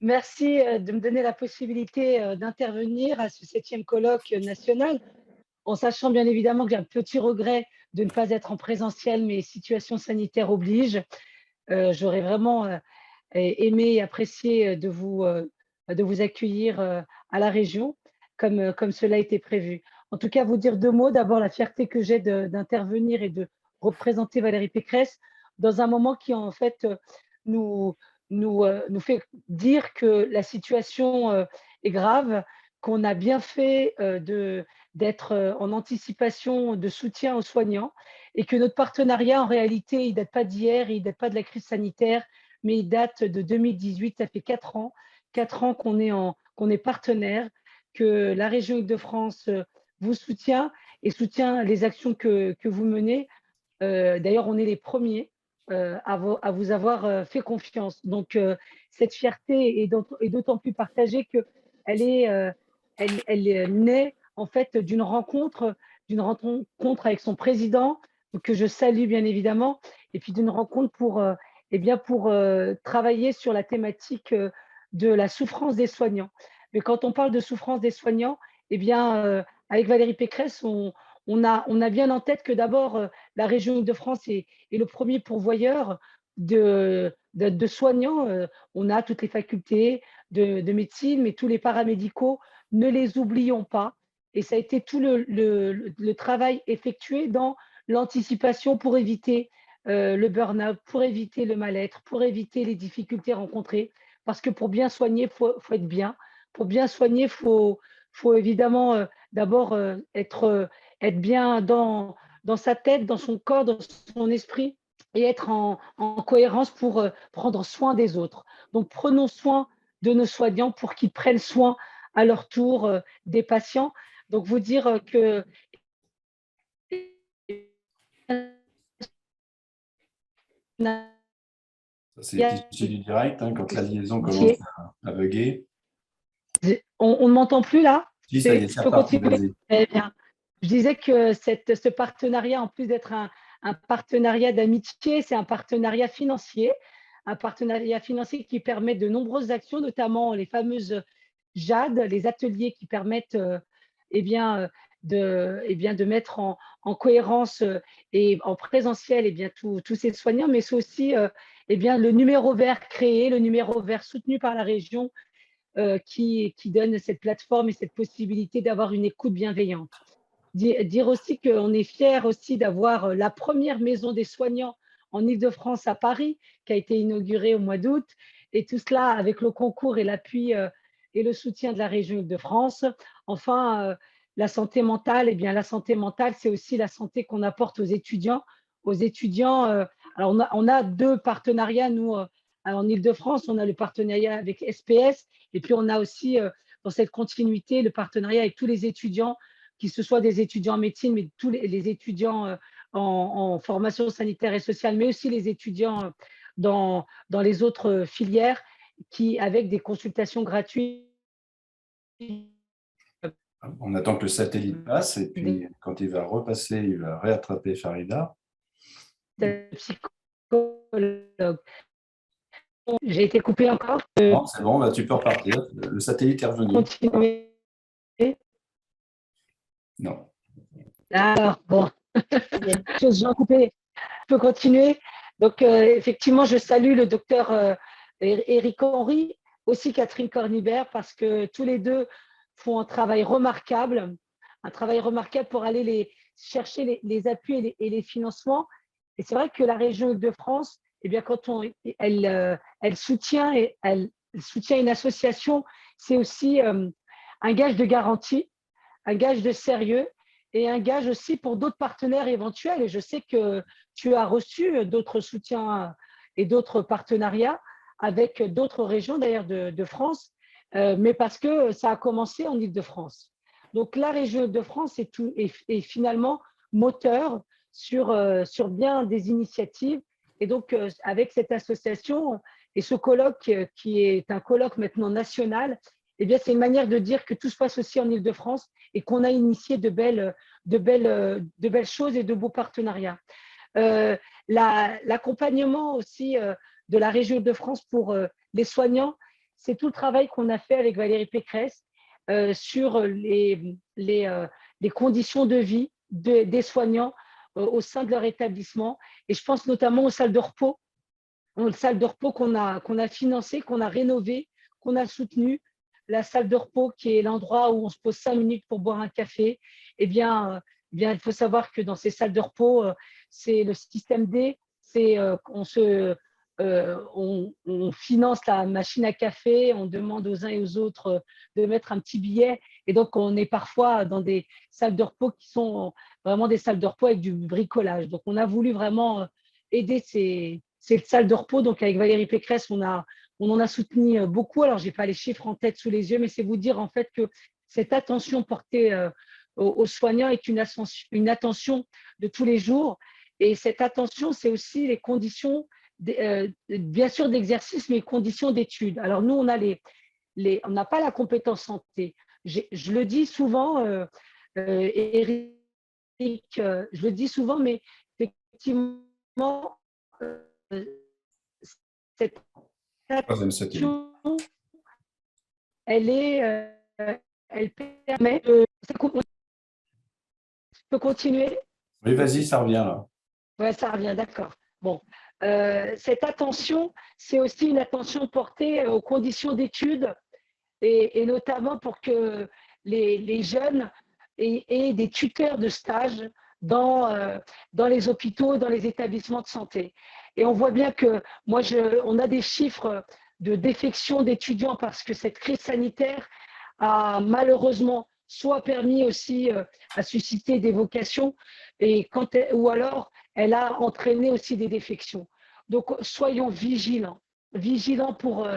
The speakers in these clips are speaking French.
Merci de me donner la possibilité d'intervenir à ce septième colloque national, en sachant bien évidemment que j'ai un petit regret de ne pas être en présentiel, mais situation sanitaire oblige. J'aurais vraiment aimé et apprécié de vous accueillir à la région, comme cela était prévu. En tout cas, vous dire deux mots. D'abord, la fierté que j'ai d'intervenir et de représenter Valérie Pécresse dans un moment qui, en fait, nous, nous fait dire que la situation est grave, qu'on a bien fait d'être en anticipation de soutien aux soignants et que notre partenariat, en réalité, il ne date pas d'hier, il ne date pas de la crise sanitaire, mais il date de 2018. Ça fait 4 ans qu'on est partenaire, que la région Île-de-France vous soutient et soutient les actions que vous menez. D'ailleurs, on est les premiers à vous avoir fait confiance. Donc, cette fierté est d'autant plus partagée qu'elle est, elle naît en fait d'une rencontre avec son président, que je salue bien évidemment, et puis d'une rencontre pour travailler sur la thématique de la souffrance des soignants. Mais quand on parle de souffrance des soignants, eh bien, avec Valérie Pécresse, on a bien en tête que d'abord, la région Île-de-France est le premier pourvoyeur de soignants. On a toutes les facultés de médecine, mais tous les paramédicaux, ne les oublions pas. Et ça a été tout le travail effectué dans l'anticipation pour éviter le burn-out, pour éviter le mal-être, pour éviter les difficultés rencontrées. Parce que pour bien soigner, faut être bien. Pour bien soigner, faut évidemment d'abord être bien dans sa tête, dans son corps, dans son esprit et être en cohérence pour prendre soin des autres. Donc, prenons soin de nos soignants pour qu'ils prennent soin à leur tour des patients. Donc, vous dire que Ça, c'est issu du direct, hein, quand la liaison commence à bugger. On ne m'entend plus là? Si, ça y est, Je c'est peux reparti, continuer? vas-y. Très bien. Je disais que ce partenariat, en plus d'être un partenariat d'amitié, c'est un partenariat financier qui permet de nombreuses actions, notamment les fameuses JAD, les ateliers qui permettent eh bien, de mettre en cohérence et en présentiel tous ces soignants, mais c'est aussi le numéro vert créé, le numéro vert soutenu par la région qui donne cette plateforme et cette possibilité d'avoir une écoute bienveillante. Dire aussi qu'on est fiers aussi d'avoir la première maison des soignants en Île-de-France à Paris, qui a été inaugurée au mois d'août, et tout cela avec le concours et l'appui et le soutien de la région Île-de-France. Enfin, la santé mentale, eh bien, la santé mentale, c'est aussi la santé qu'on apporte aux étudiants. Alors on a deux partenariats, nous, en Île-de-France, on a le partenariat avec SPS, et puis on a aussi, dans cette continuité, le partenariat avec tous les étudiants, que ce soit des étudiants en médecine, mais tous les étudiants en formation sanitaire et sociale, mais aussi les étudiants dans les autres filières, avec des consultations gratuites. On attend que le satellite passe et puis quand il va repasser, il va réattraper Farida. Psychologue. J'ai été coupée encore. Non, c'est bon, bah, tu peux repartir. Le satellite est revenu. Continuer. Non. Alors, bon, j'ai coupé. Je peux continuer. Donc, effectivement, je salue le docteur Éric Henry, aussi Catherine Cornibert, parce que tous les deux font un travail remarquable pour aller chercher les appuis et les financements. Et c'est vrai que la région Île-de-France, eh bien, elle soutient une association, c'est aussi un gage de garantie, un gage de sérieux et un gage aussi pour d'autres partenaires éventuels. Et je sais que tu as reçu d'autres soutiens et d'autres partenariats avec d'autres régions d'ailleurs de France, mais parce que ça a commencé en Île-de-France. Donc la région de France est finalement moteur sur bien des initiatives. Et donc avec cette association et ce colloque qui est un colloque maintenant national, eh bien, c'est une manière de dire que tout se passe aussi en Île-de-France et qu'on a initié de belles choses et de beaux partenariats. L'accompagnement aussi de la région de France pour les soignants, c'est tout le travail qu'on a fait avec Valérie Pécresse sur les conditions de vie des soignants au sein de leur établissement. Et je pense notamment aux salles de repos, qu'on a financées, qu'on a rénovées, qu'on a soutenues. La salle de repos, qui est l'endroit où on se pose 5 minutes pour boire un café, il faut savoir que dans ces salles de repos, c'est le système D, on finance la machine à café, on demande aux uns et aux autres de mettre un petit billet. Et donc, on est parfois dans des salles de repos qui sont vraiment des salles de repos avec du bricolage. Donc, on a voulu vraiment aider ces salles de repos. Donc, avec Valérie Pécresse, on en a soutenu beaucoup. Alors, je n'ai pas les chiffres en tête sous les yeux, mais c'est vous dire en fait que cette attention portée aux soignants est une attention de tous les jours. Et cette attention, c'est aussi les conditions, bien sûr, d'exercice, mais les conditions d'études. Alors, nous, on n'a pas la compétence santé. Je le dis souvent, Eric, je le dis souvent, mais effectivement, cette Troisième satellite. attention, elle permet je peux continuer? Oui, vas-y, ça revient là. Ouais, ça revient, d'accord. Bon, cette attention, c'est aussi une attention portée aux conditions d'études et notamment pour que les jeunes aient des tuteurs de stage dans les hôpitaux, dans les établissements de santé. Et on voit bien que on a des chiffres de défection d'étudiants parce que cette crise sanitaire a malheureusement soit permis aussi à susciter des vocations ou alors elle a entraîné aussi des défections. Donc soyons vigilants pour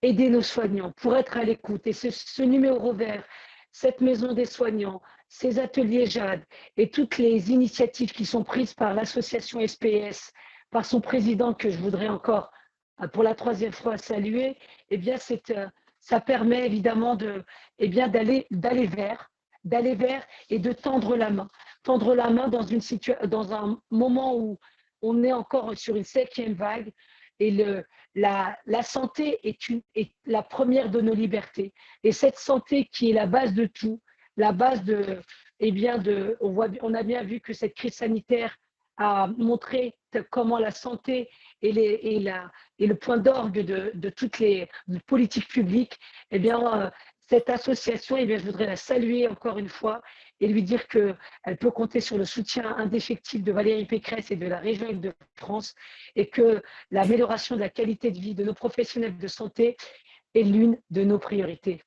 aider nos soignants, pour être à l'écoute. Et ce numéro vert, cette maison des soignants, ces ateliers JAD et toutes les initiatives qui sont prises par l'association SPS, par son président que je voudrais encore pour la troisième fois saluer, eh bien ça permet évidemment d'aller vers et de tendre la main. Tendre la main dans un moment où on est encore sur une 7e vague et la santé est la première de nos libertés. Et cette santé qui est la base de tout, la base on a bien vu que cette crise sanitaire a montré comment la santé est le point d'orgue de toutes les politiques publiques. Eh bien, cette association, je voudrais la saluer encore une fois et lui dire qu'elle peut compter sur le soutien indéfectible de Valérie Pécresse et de la région Île-de-France et que l'amélioration de la qualité de vie de nos professionnels de santé est l'une de nos priorités.